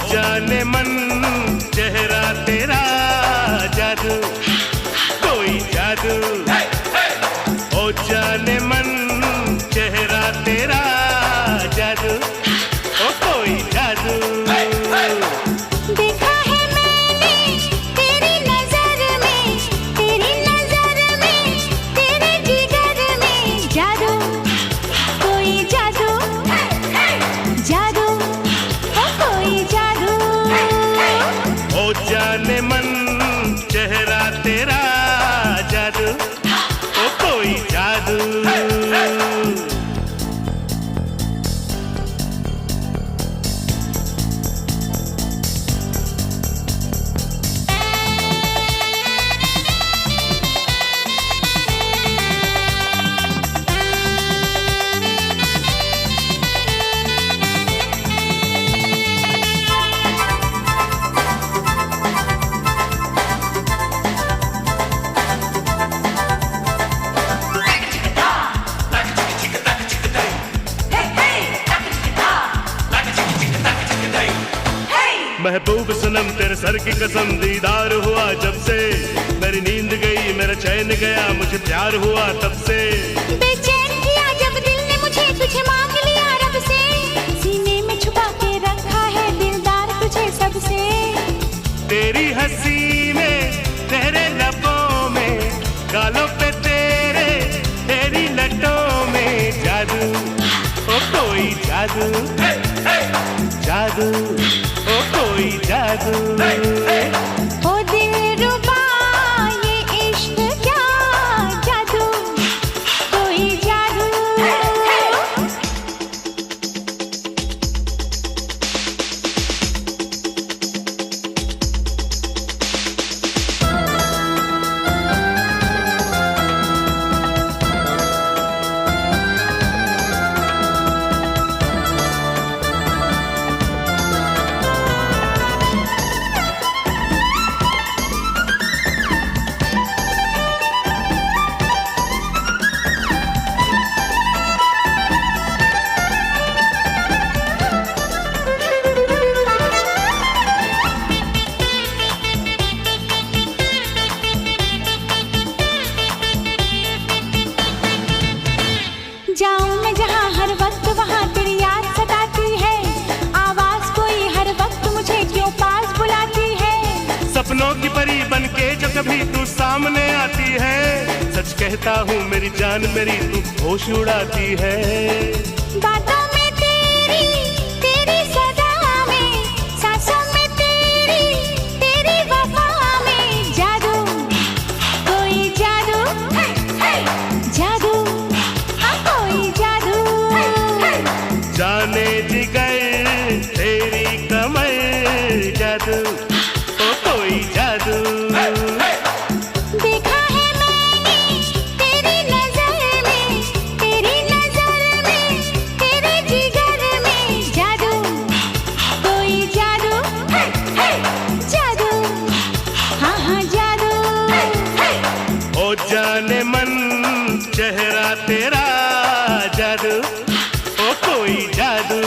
जाने मन चेहरा तेरा जादू, कोई जादू। ओ जाने मन चेहरा तेरा जादू, ओ कोई जादू। देखा है मैंने तेरी नजर में, तेरी नजर में, तेरे जिगर में जादू, कोई जादू, जादू, ओ कोई जादू। ओ जाने मन चेहरा तेरा जादू, ओ कोई जादू। महबूब सनम तेरे सर की कसम, दीदार हुआ जब से मेरी नींद गई, मेरा चैन गया, मुझे प्यार हुआ तब से। बेचैन किया जब दिल ने मुझे, तुझे मांग लिया रब से, सीने में छुपा के रखा है दिलदार तुझे सबसे। तेरी हंसी में, तेरे लबों में, गालों पे तेरे, तेरी लटों में जादू, ओ कोई जादू, जादू, ओ कोई जादू। ओ दिलरुबा ये इश्क क्या जादू, कोई जादू। जाऊं मैं जहां हर वक्त वहां तेरी याद सताती है, आवाज कोई हर वक्त मुझे क्यों पास बुलाती है। सपनों की परी बनके जो कभी तू सामने आती है, सच कहता हूँ मेरी जान मेरी तू होश उड़ाती है। बातों में तेरी, तेरी सदा में, सांसों में तेरी, तेरी वफा में जादू, कोई जादू, जादू, हाँ कोई जादू। जाने जिगर तेरी कमर जादू, ओ कोई जादू। देखा है मैंने तेरी नजर में, तेरी नजर में, तेरे जिगर में जादू, कोई जादू, जादू, हाँ हाँ जादू। ओ जाने मन चेहरा तेरा जादू, ओ कोई जादू।